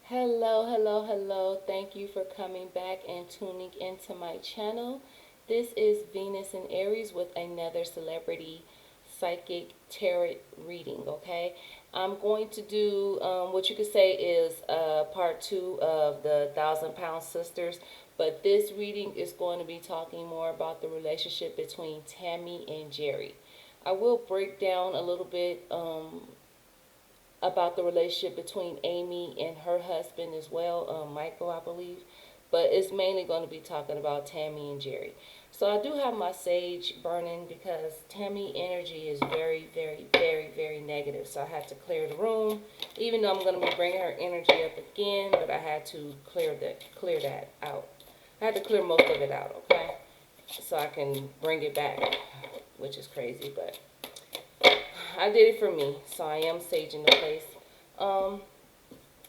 Hello, hello, hello. Thank you for coming back and tuning into my channel. This is Venus and Aries with another celebrity psychic tarot reading, okay? I'm going to do what you could say is part two of the Thousand Pound Sisters, but this reading is going to be talking more about the relationship between Tammy and Jerry. I will break down a little bit about the relationship between Amy and her husband as well, Michael, I believe. But it's mainly going to be talking about Tammy and Jerry. So I do have my sage burning because Tammy energy is very, very, very, very negative. So I had to clear the room, even though I'm going to be bringing her energy up again. But I had to clear that out. I had to clear most of it out, okay, so I can bring it back, which is crazy, but I did it for me, so I am saging the place. Um,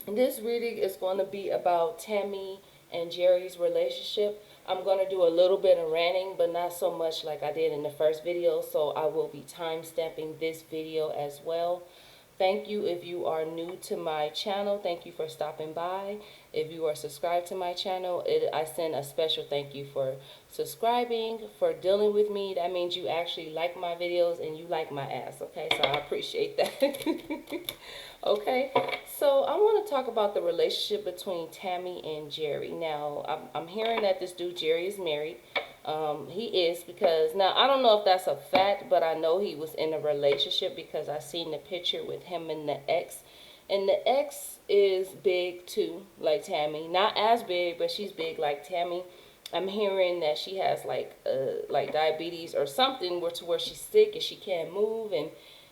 this reading is going to be about Tammy and Jerry's relationship. I'm going to do a little bit of ranting, but not so much like I did in the first video, so I will be time stamping this video as well. Thank you if you are new to my channel. Thank you for stopping by. If you are subscribed to my channel, I send a special thank you for subscribing, for dealing with me. That means you actually like my videos and you like my ass, okay? So I appreciate that. Okay, so I want to talk about the relationship between Tammy and Jerry. Now, I'm hearing that this dude, Jerry, is married. He is, because now I don't know if that's a fact, but I know he was in a relationship because I seen the picture with him and the ex. And the ex is big too, like Tammy. Not as big, but she's big like Tammy. I'm hearing that she has like diabetes or something to where she's sick and she can't move, and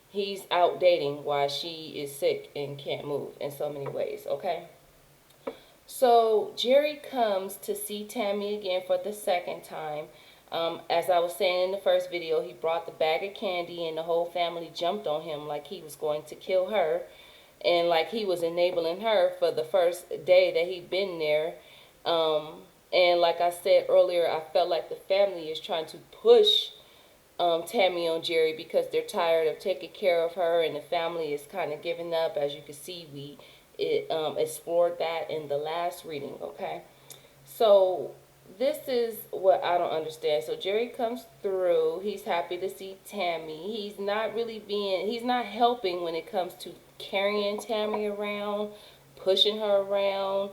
he's out dating while she is sick and can't move in so many ways, okay? So Jerry comes to see Tammy again for the second time. As I was saying in the first video, he brought the bag of candy and the whole family jumped on him like he was going to kill her. And like he was enabling her for the first day that he'd been there. And like I said earlier, I felt like the family is trying to push Tammy on Jerry because they're tired of taking care of her, and the family is kind of giving up. As you can see, we explored that in the last reading, okay? So this is what I don't understand. So Jerry comes through. He's happy to see Tammy. He's not helping when it comes to carrying Tammy around, pushing her around.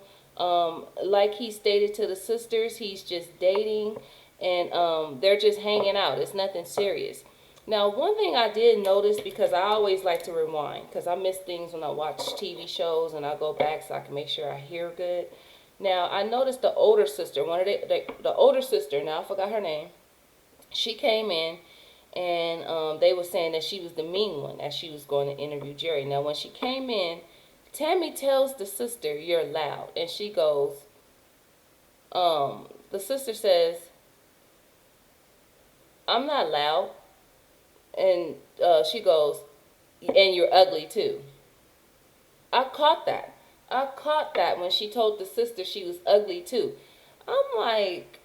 Like he stated to the sisters, he's just dating, and they're just hanging out. It's nothing serious. Now, one thing I did notice, because I always like to rewind, because I miss things when I watch TV shows, and I go back so I can make sure I hear good. Now, I noticed the older sister, the older sister, now I forgot her name, she came in, and they were saying that she was the mean one, as she was going to interview Jerry. Now, when she came in, Tammy tells the sister, "You're loud," and she goes, the sister says, "I'm not loud," and she goes, "And you're ugly too." I caught that. I caught that when she told the sister she was ugly too. I'm like,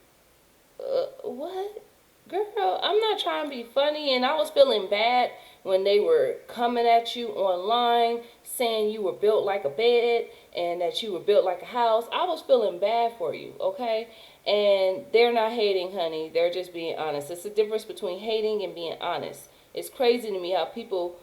what? Girl, I'm not trying to be funny, and I was feeling bad when they were coming at you online saying you were built like a bed and that you were built like a house. I was feeling bad for you, okay? And they're not hating, honey. They're just being honest. It's the difference between hating and being honest. It's crazy to me how people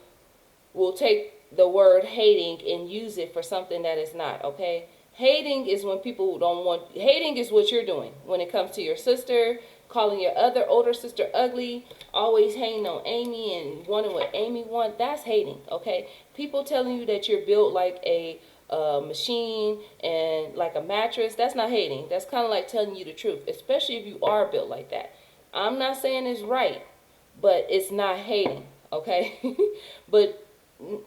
will take the word hating and use it for something that is not, okay? Hating is when people don't want, hating is what you're doing when it comes to your sister, calling your other older sister ugly, always hating on Amy and wanting what Amy wants. That's hating, okay? People telling you that you're built like a machine and like a mattress, that's not hating. That's kind of like telling you the truth, especially if you are built like that. I'm not saying it's right, but it's not hating, okay? But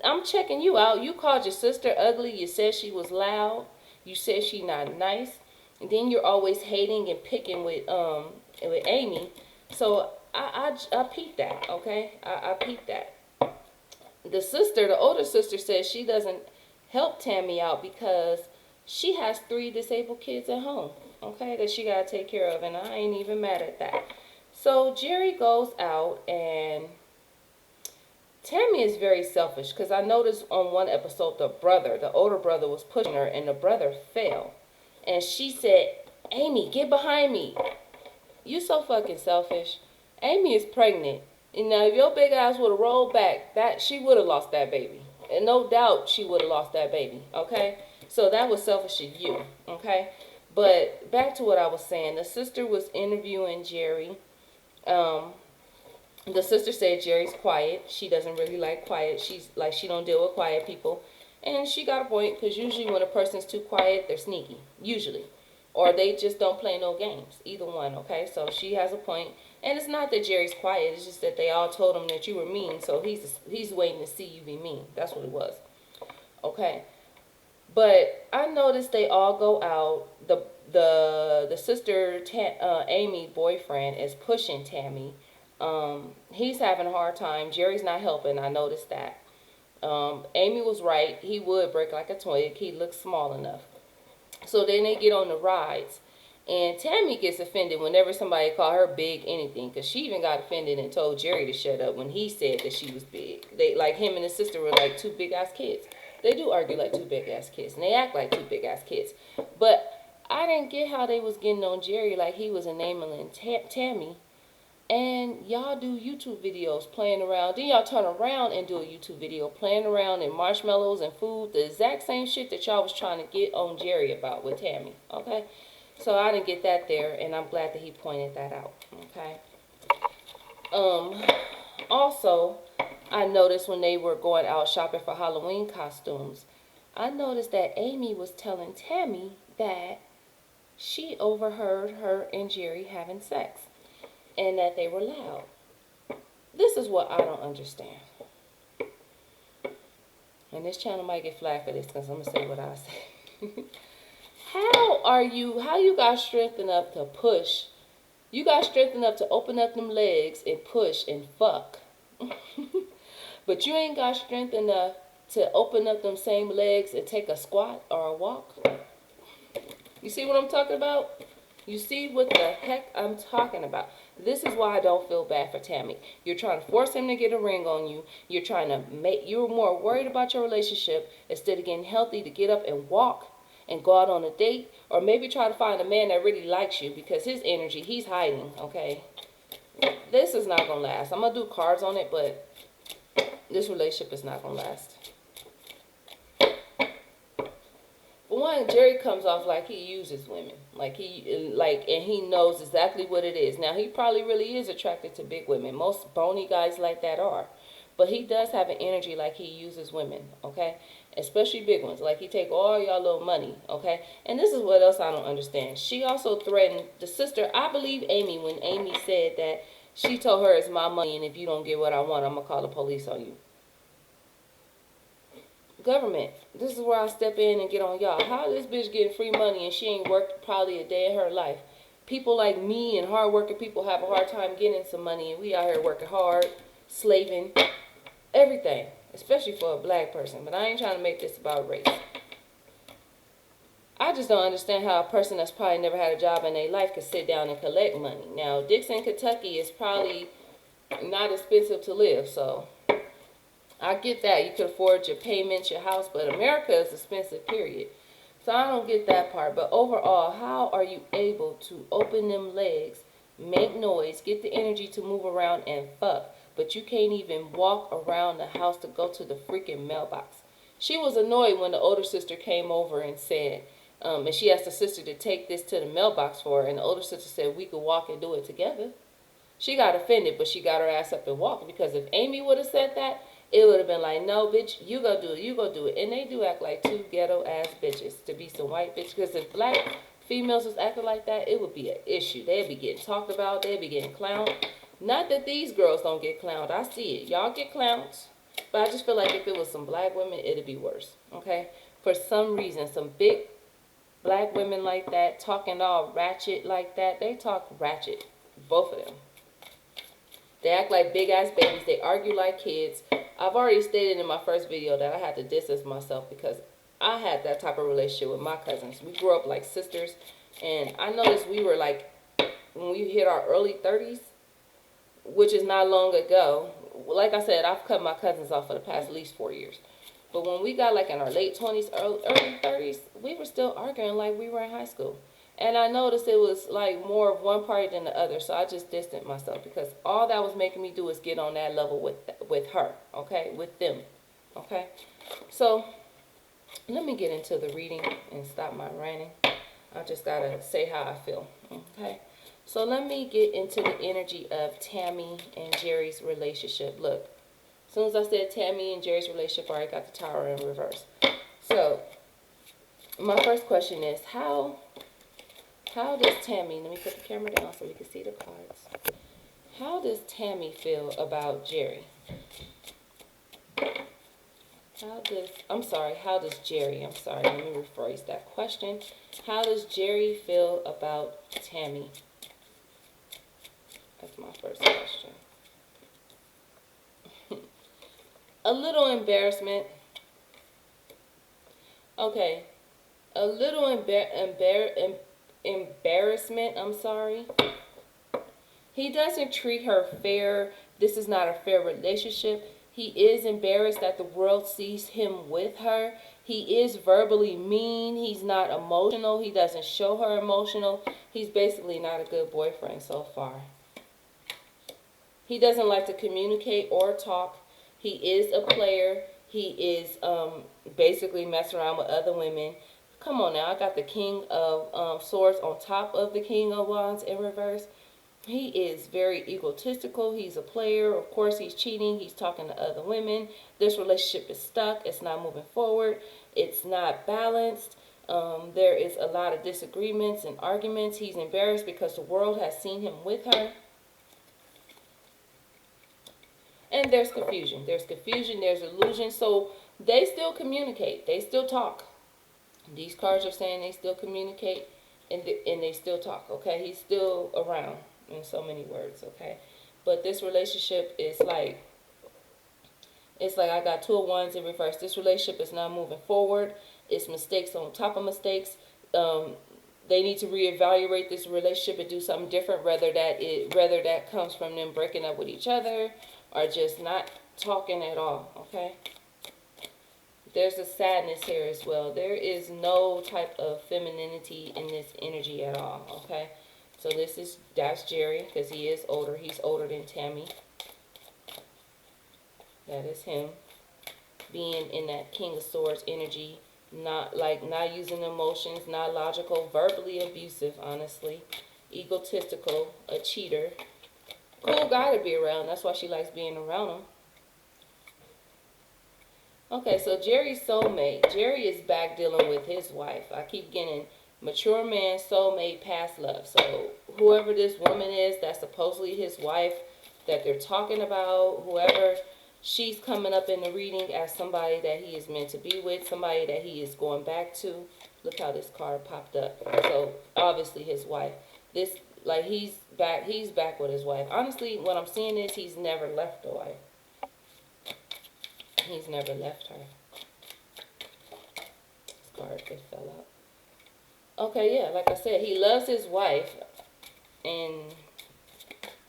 I'm checking you out. You called your sister ugly. You said she was loud. You said she not nice. And then you're always hating and picking with Amy. So I peeped that, okay? I peeped that. The sister, the older sister, says she doesn't help Tammy out because she has 3 disabled kids at home, okay, that she got to take care of. And I ain't even mad at that. So Jerry goes out and Tammy is very selfish because I noticed on one episode the older brother was pushing her and the brother fell. And she said, Amy, get behind me. You so fucking selfish. Amy is pregnant. And now if your big ass would have rolled back, that she would have lost that baby. And no doubt she would have lost that baby. Okay? So that was selfish of you. Okay? But back to what I was saying. The sister was interviewing Jerry. Um, the sister said Jerry's quiet. She doesn't really like quiet. She's like, she don't deal with quiet people. And she got a point, because usually when a person's too quiet, they're sneaky. Usually. Or they just don't play no games. Either one, okay? So she has a point. And it's not that Jerry's quiet. It's just that they all told him that you were mean. So he's waiting to see you be mean. That's what it was. Okay? But I noticed they all go out. The sister, Amy, boyfriend, is pushing Tammy. He's having a hard time. Jerry's not helping. I noticed that. Amy was right. He would break like a twig. He looks small enough. So then they get on the rides. And Tammy gets offended whenever somebody call her big anything. Because she even got offended and told Jerry to shut up when he said that she was big. They, like, him and his sister were like two big ass kids. They do argue like two big ass kids. And they act like two big ass kids. But I didn't get how they was getting on Jerry like he was enabling Tammy. And y'all do YouTube videos playing around. Then y'all turn around and do a YouTube video playing around in marshmallows and food. The exact same shit that y'all was trying to get on Jerry about with Tammy. Okay? So I didn't get that there, and I'm glad that he pointed that out. Okay? Also, I noticed when they were going out shopping for Halloween costumes, I noticed that Amy was telling Tammy that she overheard her and Jerry having sex. And that they were loud. This is what I don't understand. And this channel might get flagged for this because I'm going to say what I say. How you got strength enough to push? You got strength enough to open up them legs and push and fuck. But you ain't got strength enough to open up them same legs and take a squat or a walk. You see what I'm talking about? You see what the heck I'm talking about? This is why I don't feel bad for Tammy. You're trying to force him to get a ring on you. You're more worried about your relationship instead of getting healthy to get up and walk and go out on a date. Or maybe try to find a man that really likes you because his energy, he's hiding, okay? This is not going to last. I'm going to do cards on it, but this relationship is not going to last. For one, Jerry comes off like he uses women. And he knows exactly what it is. Now, he probably really is attracted to big women. Most bony guys like that are. But he does have an energy like he uses women, okay? Especially big ones. Like he take all y'all little money, okay? And this is what else I don't understand. She also threatened the sister. I believe Amy when Amy said that she told her it's my money and if you don't get what I want, I'm going to call the police on you. Government, this is where I step in and get on y'all. How this bitch getting free money and she ain't worked probably a day in her life? People like me and hard-working people have a hard time getting some money, and we out here working hard, slaving, everything, especially for a black person. But I ain't trying to make this about race. I just don't understand how a person that's probably never had a job in their life could sit down and collect money. Now, Dixon, Kentucky is probably not expensive to live, so I get that. You can afford your payments, your house, but America is expensive, period. So I don't get that part. But overall, how are you able to open them legs, make noise, get the energy to move around and fuck, but you can't even walk around the house to go to the freaking mailbox? She was annoyed when the older sister came over and said, and she asked the sister to take this to the mailbox for her, and the older sister said we could walk and do it together. She got offended, but she got her ass up and walked, because if Amy would have said that, it would have been like, no, bitch, you go do it, you go do it. And they do act like two ghetto-ass bitches to be some white bitch. Because if black females was acting like that, it would be an issue. They'd be getting talked about. They'd be getting clowned. Not that these girls don't get clowned. I see it. Y'all get clowns. But I just feel like if it was some black women, it'd be worse. Okay? For some reason, some big black women like that, talking all ratchet like that, they talk ratchet. Both of them. They act like big-ass babies. They argue like kids. I've already stated in my first video that I had to distance myself because I had that type of relationship with my cousins. We grew up like sisters. And I noticed we were like, when we hit our early 30s, which is not long ago, like I said, I've cut my cousins off for the past at least 4 years. But when we got like in our late 20s, early 30s, we were still arguing like we were in high school. And I noticed it was like more of one party than the other, so I just distanced myself because all that was making me do is get on that level with her, okay, with them, okay. So let me get into the reading and stop my ranting. I just gotta say how I feel, okay. So let me get into the energy of Tammy and Jerry's relationship. Look, as soon as I said Tammy and Jerry's relationship, I already got the tower in reverse. So my first question is, how does Tammy, let me put the camera down so we can see the cards. How does Tammy feel about Jerry? How does Jerry, let me rephrase that question. How does Jerry feel about Tammy? That's my first question. A little embarrassment. Okay. A little embarrassment, He doesn't treat her fair. This is not a fair relationship. He is embarrassed that the world sees him with her. He is verbally mean. He's not emotional. He doesn't show her emotional. He's basically not a good boyfriend so far. He doesn't like to communicate or talk. He is a player. He is basically messing around with other women. Come on now, I got the King of Swords on top of the King of Wands in reverse. He is very egotistical. He's a player. Of course, he's cheating. He's talking to other women. This relationship is stuck. It's not moving forward. It's not balanced. There is a lot of disagreements and arguments. He's embarrassed because the world has seen him with her. And there's confusion. There's confusion. There's illusion. So they still communicate. They still talk. These cards are saying they still communicate and they still talk, okay? He's still around in so many words, okay? But this relationship is like, it's like I got 2 of Wands in reverse. This relationship is not moving forward. It's mistakes on top of mistakes. They need to reevaluate this relationship and do something different, whether that comes from them breaking up with each other or just not talking at all, okay? There's a sadness here as well. There is no type of femininity in this energy at all, okay? So that's Jerry, because he is older. He's older than Tammy. That is him. Being in that King of Swords energy. Not using emotions, not logical, verbally abusive, honestly. Egotistical, a cheater. Cool guy to be around. That's why she likes being around him. Okay, so Jerry's soulmate. Jerry is back dealing with his wife. I keep getting mature man, soulmate, past love. So whoever this woman is that's supposedly his wife that they're talking about, whoever, she's coming up in the reading as somebody that he is meant to be with, somebody that he is going back to. Look how this card popped up. So obviously his wife. This, like, he's back with his wife. Honestly, what I'm seeing is he's never left the wife. He's never left her. This card just fell out. Okay, yeah, like I said, he loves his wife, and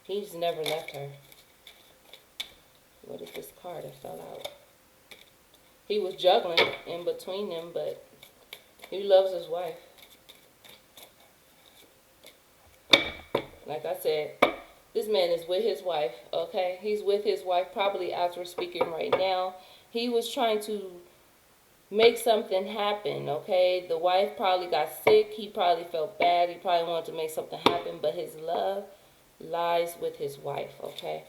he's never left her. What is this card that fell out? He was juggling in between them, but he loves his wife. Like I said, this man is with his wife, okay? He's with his wife probably as we're speaking right now. He was trying to make something happen, okay? The wife probably got sick. He probably felt bad. He probably wanted to make something happen, but his love lies with his wife, okay?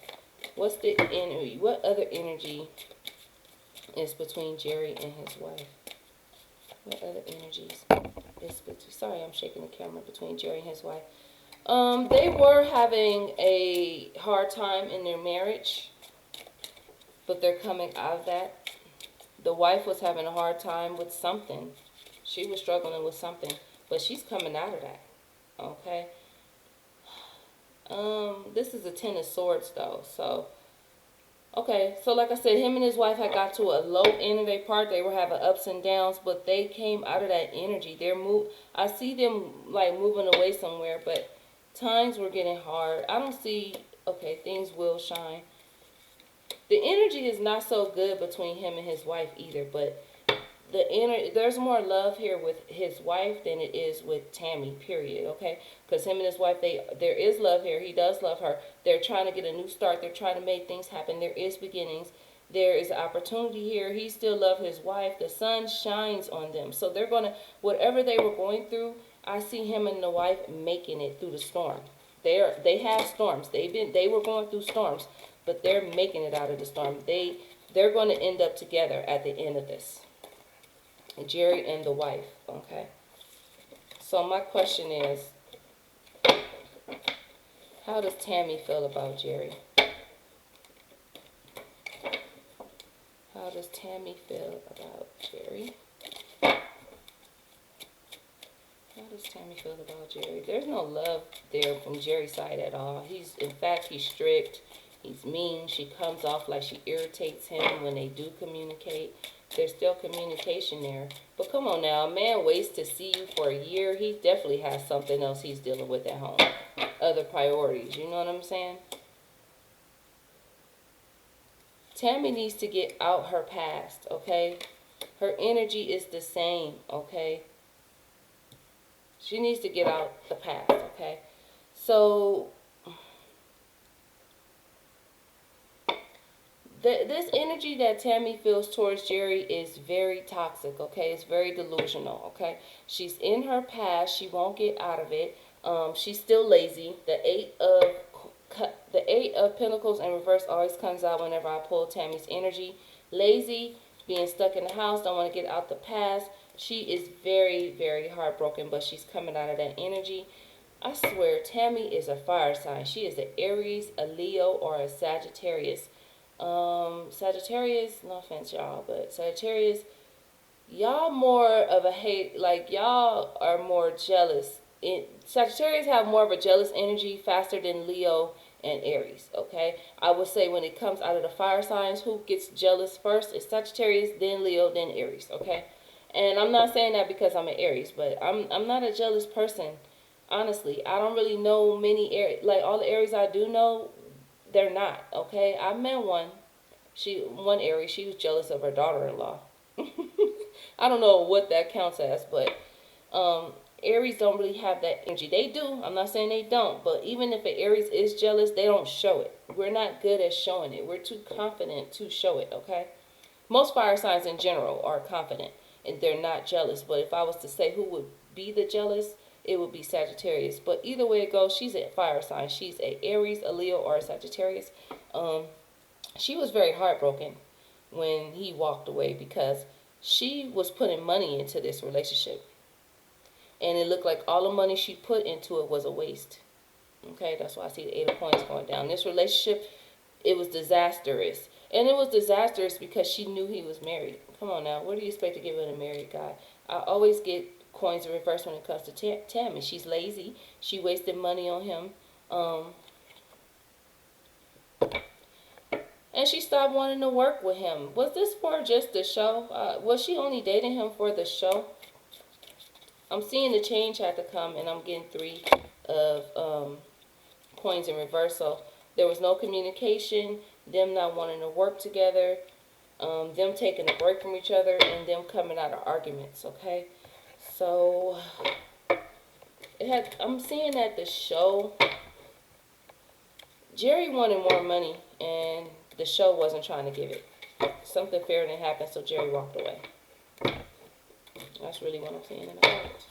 What's the energy? What other energy is between Jerry and his wife? What other energies is between? Sorry, I'm shaking the camera. Between Jerry and his wife. They were having a hard time in their marriage, but they're coming out of that. The wife was having a hard time with something. She was struggling with something, but she's coming out of that. Okay. This is a 10 of Swords though, so okay. So like I said, him and his wife had got to a low end of their part. They were having ups and downs, but they came out of that energy. I see them like moving away somewhere, but times were getting hard. I don't see, okay, things will shine. The energy is not so good between him and his wife either, but there's more love here with his wife than it is with Tammy, period. Okay, because him and his wife, there is love here. He does love her. They're trying to get a new start. They're trying to make things happen. There is beginnings. There is opportunity here. He still loves his wife. The sun shines on them, so they're gonna, whatever they were going through, I see him and the wife making it through the storm. They have storms. They were going through storms, but they're making it out of the storm. They're going to end up together at the end of this. Jerry and the wife, okay? So my question is, how does Tammy feel about Jerry? How does Tammy feel about Jerry? How does Tammy feel about Jerry? There's no love there from Jerry's side at all. In fact, he's strict. He's mean. She comes off like she irritates him when they do communicate. There's still communication there. But come on now, a man waits to see you for a year. He definitely has something else he's dealing with at home. Other priorities, you know what I'm saying? Tammy needs to get out her past, okay? Her energy is the same, okay? She needs to get out the past, okay? So this energy that Tammy feels towards Jerry is very toxic, okay? It's very delusional, okay? She's in her past. She won't get out of it. She's still lazy. The Eight of Pentacles in reverse always comes out whenever I pull Tammy's energy. Lazy, being stuck in the house, don't want to get out the past. She is very, very heartbroken, but she's coming out of that energy. I swear, Tammy is a fire sign. She is an Aries, a Leo, or a Sagittarius. Sagittarius, no offense y'all, but Sagittarius, y'all more of a hate, like y'all are more jealous. Sagittarius have more of a jealous energy faster than Leo and Aries, okay? I would say when it comes out of the fire signs, who gets jealous first is Sagittarius, then Leo, then Aries, okay? And I'm not saying that because I'm an Aries, but I'm not a jealous person, honestly. I don't really know many Aries, like all the Aries I do know, they're not, okay? I met one Aries, she was jealous of her daughter-in-law. I don't know what that counts as, but Aries don't really have that energy. They do. I'm not saying they don't, but even if an Aries is jealous, they don't show it. We're not good at showing it. We're too confident to show it, okay? Most fire signs in general are confident, and they're not jealous. But if I was to say who would be the jealous, it would be Sagittarius. But either way it goes, she's a fire sign. She's a Aries, a Leo, or a Sagittarius. She was very heartbroken when he walked away because she was putting money into this relationship. And it looked like all the money she put into it was a waste. Okay, that's why I see the 8 of Coins going down. This relationship, it was disastrous. And it was disastrous because she knew he was married. Come on now, what do you expect to get with a married guy? I always get coins in reverse when it comes to Tammy. She's lazy. She wasted money on him. And she stopped wanting to work with him. Was this for just the show? Was she only dating him for the show? I'm seeing the change had to come, and I'm getting 3 of coins in reverse. So there was no communication, them not wanting to work together, them taking a break from each other, and them coming out of arguments, okay? So I'm seeing that the show, Jerry wanted more money, and the show wasn't trying to give it. Something fair didn't happen, so Jerry walked away. That's really what I'm seeing in the cards.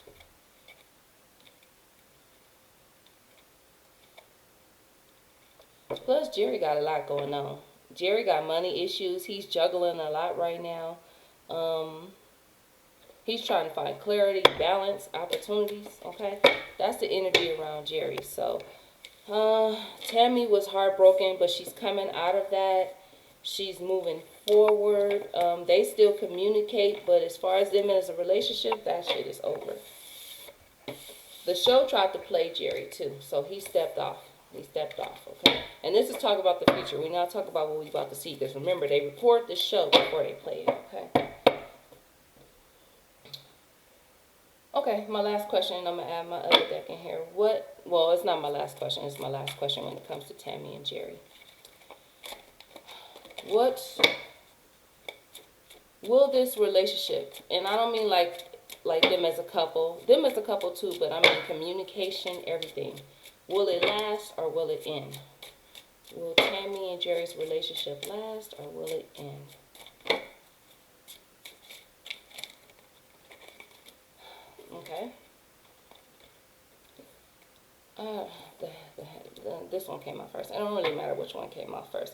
Plus, Jerry got a lot going on. Jerry got money issues. He's juggling a lot right now. He's trying to find clarity, balance, opportunities, okay? That's the energy around Jerry. So, Tammy was heartbroken, but she's coming out of that. She's moving forward. They still communicate, but as far as them as a relationship, that shit is over. The show tried to play Jerry too, so he stepped off. Okay? And this is talk about the future. We're not talking about what we're about to see, because remember, they record the show before they play it, okay? Okay, my last question, I'm going to add my other deck in here. Well, it's not my last question. It's my last question when it comes to Tammy and Jerry. What will this relationship, and I don't mean like them as a couple too, but I mean communication, everything. Will it last or will it end? Will Tammy and Jerry's relationship last or will it end? Okay. Uh, the, this one came out first. It don't really matter which one came out first.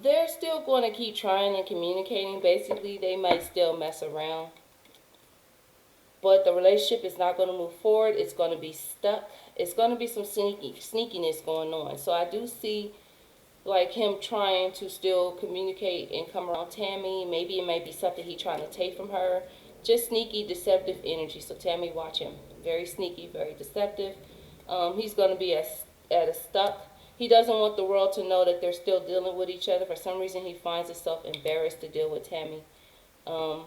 They're still going to keep trying and communicating. Basically, they might still mess around, but the relationship is not going to move forward. It's going to be stuck. It's going to be some sneakiness going on. So I do see like him trying to still communicate and come around Tammy. Maybe it may be something he trying to take from her. Just sneaky, deceptive energy. So Tammy, watch him. Very sneaky, very deceptive. He's going to be at a stuck. He doesn't want the world to know that they're still dealing with each other. For some reason, he finds himself embarrassed to deal with Tammy. Um,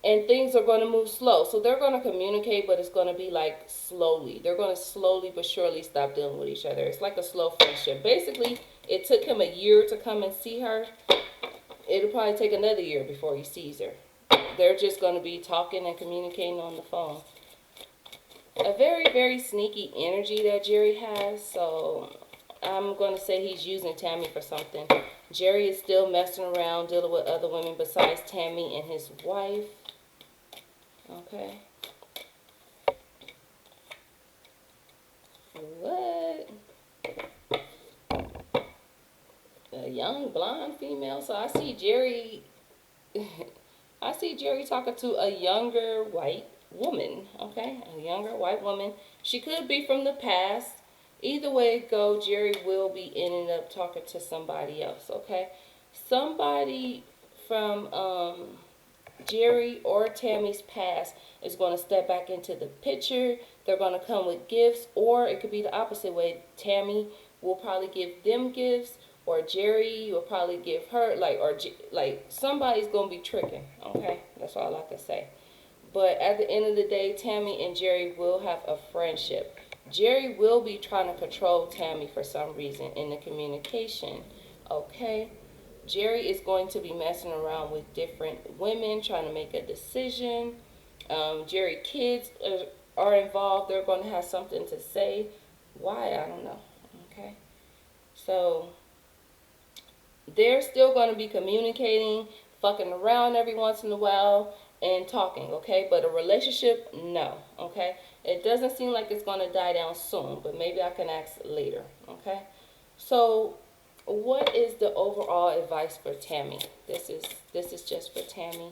and things are going to move slow. So they're going to communicate, but it's going to be like slowly. They're going to slowly but surely stop dealing with each other. It's like a slow friendship. Basically, it took him a year to come and see her. It'll probably take another year before he sees her. They're just going to be talking and communicating on the phone. A very, very sneaky energy that Jerry has. So I'm going to say he's using Tammy for something. Jerry is still messing around, dealing with other women besides Tammy and his wife. Okay. What? A young blonde female. So I see Jerry. I see Jerry talking to a younger white woman. Okay, a younger white woman. She could be from the past. Either way it go, Jerry will be ending up talking to somebody else. Okay, somebody from Jerry or Tammy's past is going to step back into the picture. They're going to come with gifts, or it could be the opposite way. Tammy will probably give them gifts, or Jerry will probably give her, like somebody's going to be tricking. Okay, that's all I can say. But at the end of the day, Tammy and Jerry will have a friendship. Jerry will be trying to control Tammy for some reason in the communication. Okay. Jerry is going to be messing around with different women, trying to make a decision. Jerry kids are involved. They're going to have something to say. Why? I don't know. Okay. So they're still going to be communicating, fucking around every once in a while, and talking. Okay. But a relationship, no. Okay. It doesn't seem like it's going to die down soon, but maybe I can ask later. Okay. So what is the overall advice for Tammy? This is just for Tammy.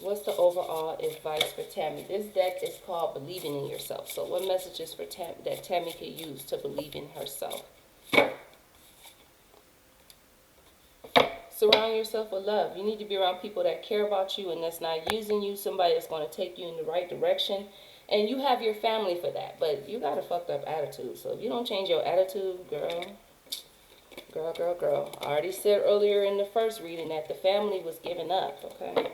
What's the overall advice for Tammy? This deck is called Believing in Yourself. So what messages for that Tammy can use to believe in herself? Surround yourself with love. You need to be around people that care about you and that's not using you. Somebody that's going to take you in the right direction. And you have your family for that. But you got a fucked up attitude. So if you don't change your attitude, girl. I already said earlier in the first reading that the family was giving up, okay?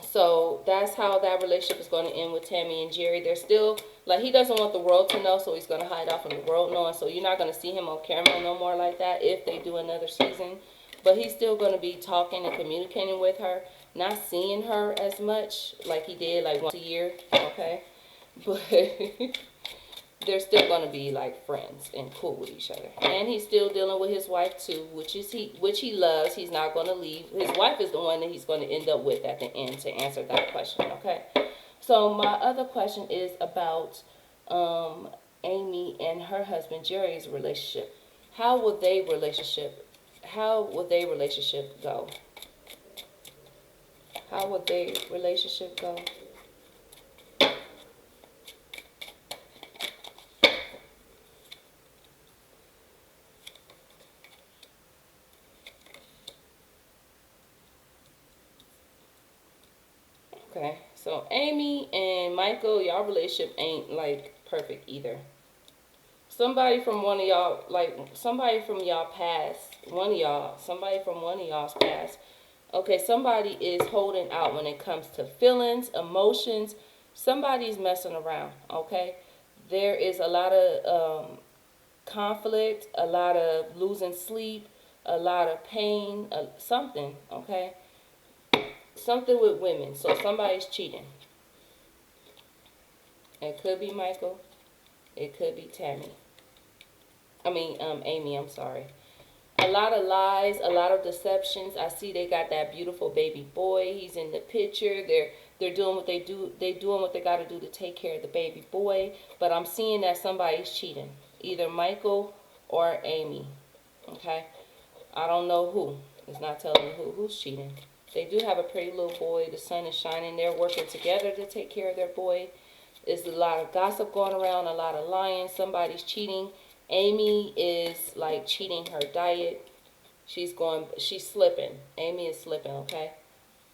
So that's how that relationship is going to end with Tammy and Jerry. They're still, like, he doesn't want the world to know, so he's going to hide out from the world knowing. So you're not going to see him on camera no more like that if they do another season. But he's still going to be talking and communicating with her, not seeing her as much like he did, like, once a year, okay? But they're still going to be like friends and cool with each other. And he's still dealing with his wife too, which he loves. He's not going to leave. His wife is the one that he's going to end up with at the end to answer that question, okay? So my other question is about Amy and her husband Jerry's relationship. How will their relationship go? How will their relationship go? Okay, so Amy and Michael, y'all relationship ain't like perfect either. Somebody from one of y'all, like somebody from y'all past, somebody from one of y'all's past. Okay, somebody is holding out when it comes to feelings, emotions. Somebody's messing around, okay? There is a lot of conflict, a lot of losing sleep, a lot of pain, something, okay? Something with women. So somebody's cheating. It could be Michael. It could be Tammy. Amy, I'm sorry. A lot of lies, a lot of deceptions. I see they got that beautiful baby boy. He's in the picture. They're doing what they do. They doing what they got to do to take care of the baby boy. But I'm seeing that somebody's cheating, either Michael or Amy. Okay, I don't know who. It's not telling me who's cheating. They do have a pretty little boy. The sun is shining. They're working together to take care of their boy. There's a lot of gossip going around, a lot of lying. Somebody's cheating. Amy is like cheating her diet. She's slipping. Amy is slipping, okay?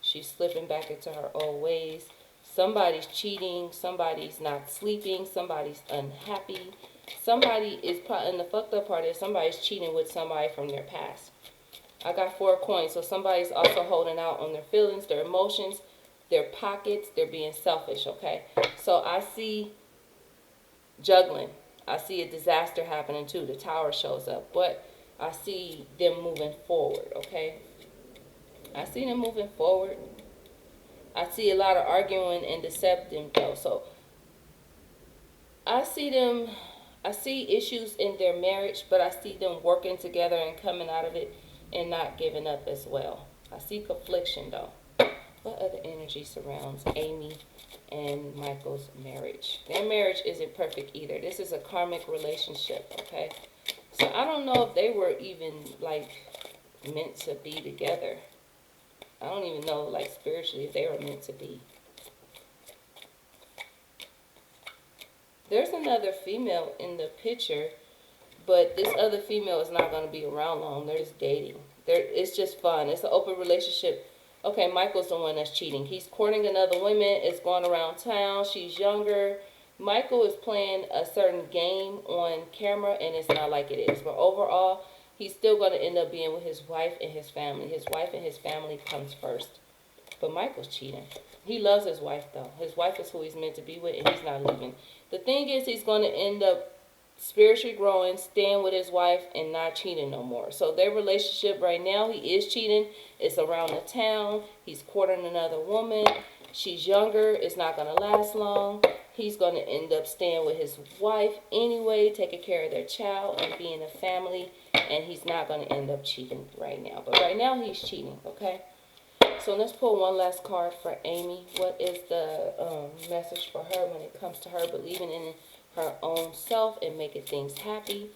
She's slipping back into her old ways. Somebody's cheating. Somebody's not sleeping. Somebody's unhappy. Somebody is, and the fucked up part is somebody's cheating with somebody from their past. I got 4 coins, so somebody's also holding out on their feelings, their emotions, their pockets. They're being selfish, okay? So I see juggling. I see a disaster happening too. The tower shows up, but I see them moving forward, okay? I see them moving forward. I see a lot of arguing and decepting though. So I see issues in their marriage, but I see them working together and coming out of it and not giving up as well. I see confliction though. What other energy surrounds Amy and Michael's marriage? Their marriage isn't perfect either. This is a karmic relationship, okay? So I don't know if they were even like meant to be together. I don't even know like spiritually if they were meant to be. There's another female in the picture, but this other female is not going to be around long. They're just dating. It's just fun. It's an open relationship. Okay, Michael's the one that's cheating. He's courting another woman. It's going around town. She's younger. Michael is playing a certain game on camera, and it's not like it is. But overall, he's still going to end up being with his wife and his family. His wife and his family comes first. But Michael's cheating. He loves his wife, though. His wife is who he's meant to be with, and he's not leaving. The thing is, he's going to end up spiritually growing, staying with his wife, and not cheating no more. So their relationship right now, he is cheating. It's around the town. He's courting another woman. She's younger. It's not going to last long. He's going to end up staying with his wife anyway, taking care of their child and being a family. And he's not going to end up cheating right now. But right now, he's cheating, okay? So let's pull one last card for Amy. What is the message for her when it comes to her believing in her own self and making things happy?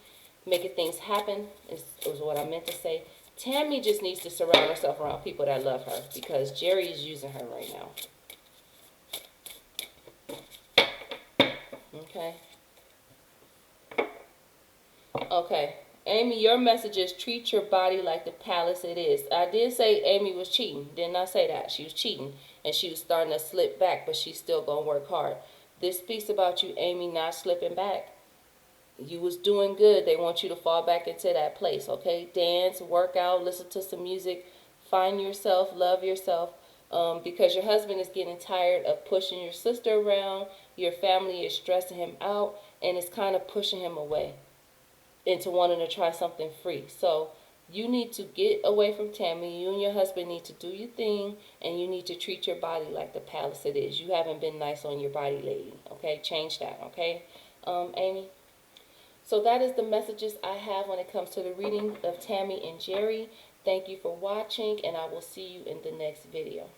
Making things happen is what I meant to say. Tammy just needs to surround herself around people that love her because Jerry is using her right now. Okay. Okay. Amy, your message is treat your body like the palace it is. I did say Amy was cheating. Didn't I say that? She was cheating and she was starting to slip back, but she's still going to work hard. This speaks about you, Amy, not slipping back. You was doing good. They want you to fall back into that place, okay? Dance, work out, listen to some music, find yourself, love yourself, because your husband is getting tired of pushing your sister around. Your family is stressing him out, and it's kind of pushing him away into wanting to try something free. So you need to get away from Tammy. You and your husband need to do your thing, and you need to treat your body like the palace it is. You haven't been nice on your body lately, okay? Change that, okay, Amy? So that is the messages I have when it comes to the reading of Tammy and Jerry. Thank you for watching, and I will see you in the next video.